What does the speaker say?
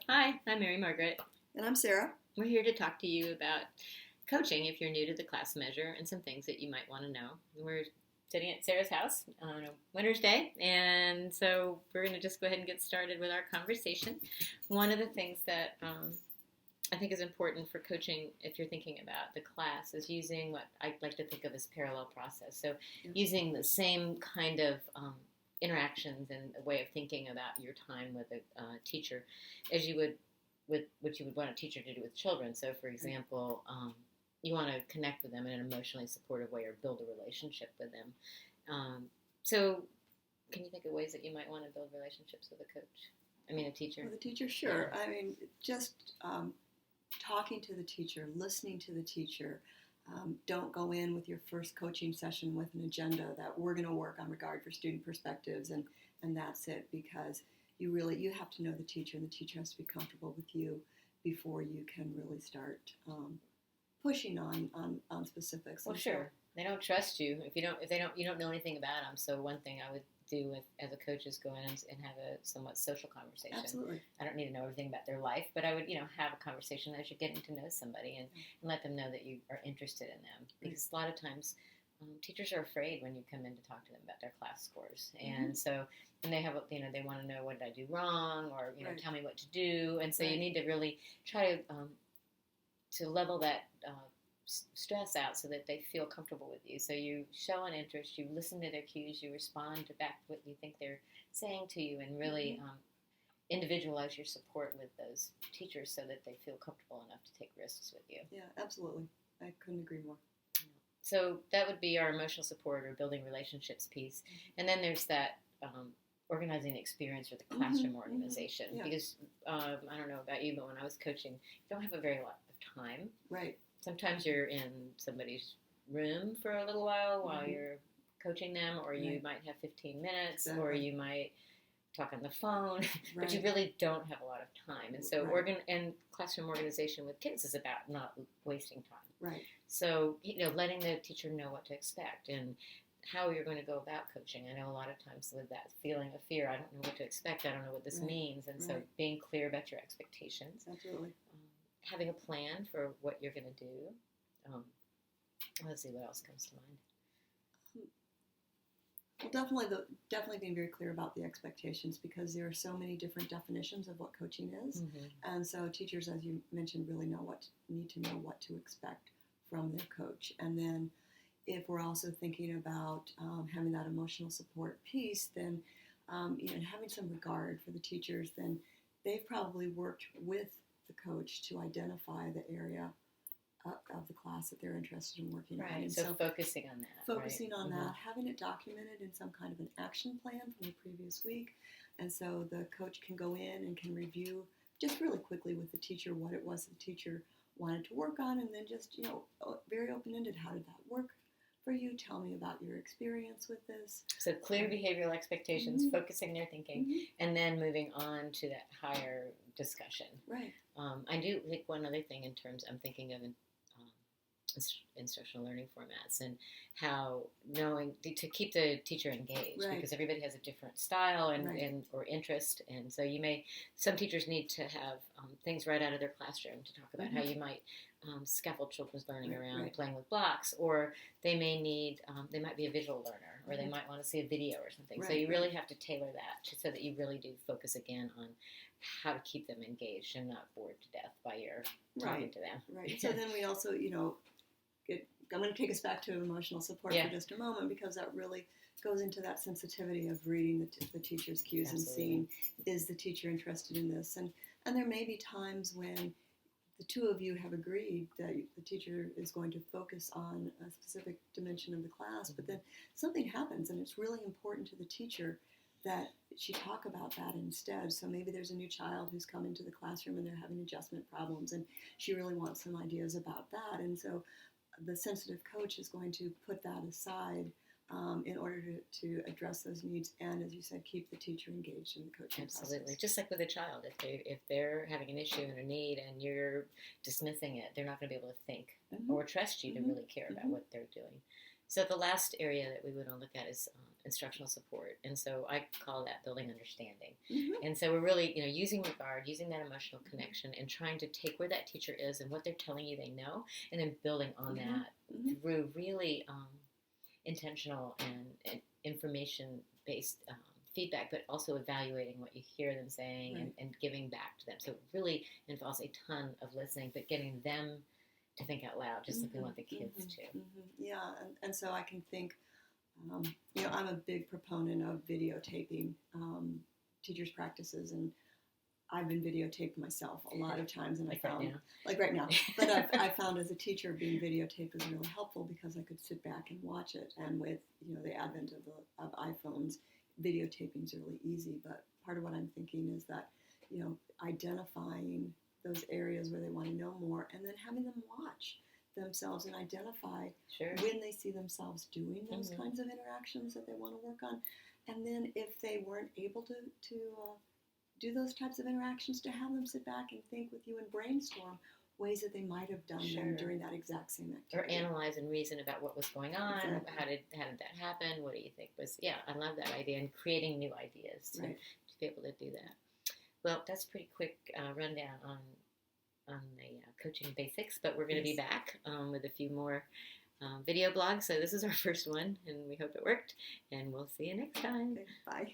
Hi, I'm Mary Margaret. And I'm Sarah. We're here to talk to you about coaching if you're new to the class measure and some things that you might want to know. We're sitting at Sarah's house on a winter's day, and so we're going to just go ahead and get started with our conversation. One of the things that I think is important for coaching if you're thinking about the class is using what I like to think of as parallel process. So using the same kind of interactions and a way of thinking about your time with a teacher as you would with what you would want a teacher to do with children. So, for example, you want to connect with them in an emotionally supportive way or build a relationship with them. So, can you think of ways that you might want to build relationships with a coach? I mean, a teacher? With a teacher, sure. Yeah. I mean, just talking to the teacher, listening to the teacher. Don't go in with your first coaching session with an agenda that we're going to work on regard for student perspectives and that's it, because you have to know the teacher, and the teacher has to be comfortable with you before you can really start pushing on specifics. Well, sure. They don't trust you if you don't know anything about them. So one thing I would do as a coach is go in and have a somewhat social conversation. Absolutely. I don't need to know everything about their life, but I would have a conversation as you're getting to know somebody and let them know that you are interested in them. Because a lot of times teachers are afraid when you come in to talk to them about their class scores, and so they have they want to know, what did I do wrong, or tell me what to do, and so you need to really try to level that stress out so that they feel comfortable with you. So you show an interest, you listen to their cues, you respond to back what you think they're saying to you, and really individualize your support with those teachers so that they feel comfortable enough to take risks with you. Yeah, absolutely. I couldn't agree more. So that would be our emotional support or building relationships piece. And then there's that organizing the experience or the classroom organization. Yeah. Because I don't know about you, but when I was coaching, you don't have a very lot of time. Right. Sometimes you're in somebody's room for a little while you're coaching them, or you might have 15 minutes, or you might talk on the phone, but you really don't have a lot of time. And so classroom organization with kids is about not wasting time. Right. So, letting the teacher know what to expect and how you're going to go about coaching. I know a lot of times with that feeling of fear, I don't know what to expect, I don't know what this means. And so being clear about your expectations. Absolutely. Having a plan for what you're going to do. Let's see what else comes to mind. Well, definitely being very clear about the expectations, because there are so many different definitions of what coaching is, and so teachers, as you mentioned, really need to know what to expect from their coach. And then, if we're also thinking about having that emotional support piece, then having some regard for the teachers, then they've probably worked with the coach to identify the area of the class that they're interested in working on. Right, so focusing on that. Focusing on that, having it documented in some kind of an action plan from the previous week. And so the coach can go in and can review just really quickly with the teacher what it was the teacher wanted to work on, and then just, very open-ended, how did that work for you? Tell me about your experience with this. So clear behavioral expectations, focusing their thinking, and then moving on to that higher discussion. Right. I do think one other thing I'm thinking of instructional learning formats, and how knowing to keep the teacher engaged, because everybody has a different style and or interest, and so some teachers need to have things right out of their classroom to talk about how you might scaffold children's learning around playing with blocks, or they might be a visual learner, or they might want to see a video or something. So you really have to tailor that so that you really do focus again on how to keep them engaged and not bored to death by your talking to them. Right. So then we also, I'm going to take us back to emotional support for just a moment, because that really goes into that sensitivity of reading the teacher's cues. Absolutely. And seeing, is the teacher interested in this? And there may be times when the two of you have agreed that the teacher is going to focus on a specific dimension of the class, but then something happens, and it's really important to the teacher that she talk about that instead. So maybe there's a new child who's come into the classroom and they're having adjustment problems, and she really wants some ideas about that. And so the sensitive coach is going to put that aside in order to address those needs, and, as you said, keep the teacher engaged in the coaching Absolutely. process. Just like with a child, if they're having an issue and a need and you're dismissing it, they're not going to be able to think or trust you to really care about what they're doing. So the last area that we would want to look at is instructional support, and so I call that building understanding. Mm-hmm. And so we're really, using regard, using that emotional connection, and trying to take where that teacher is and what they're telling you they know, and then building on Mm-hmm. that through really intentional and information-based feedback, but also evaluating what you hear them saying and giving back to them. So it really involves a ton of listening, but getting them to think out loud, just like we want the kids to. Yeah, and so I can think, I'm a big proponent of videotaping teachers' practices, and I've been videotaped myself a lot of times, and I found, like right now, but I found as a teacher being videotaped was really helpful because I could sit back and watch it, and with the advent of iPhones, videotaping is really easy. But part of what I'm thinking is that identifying those areas where they want to know more, and then having them watch themselves and identify when they see themselves doing those kinds of interactions that they want to work on, and then if they weren't able to do those types of interactions, to have them sit back and think with you and brainstorm ways that they might have done them during that exact same activity. Or analyze and reason about what was going on. Exactly. How did that happen? What do you think was? Yeah, I love that idea, and creating new ideas to be able to do that. Well, that's a pretty quick rundown on the coaching basics, but we're going to be back with a few more video blogs. So this is our first one, and we hope it worked, and we'll see you next time. Okay, bye.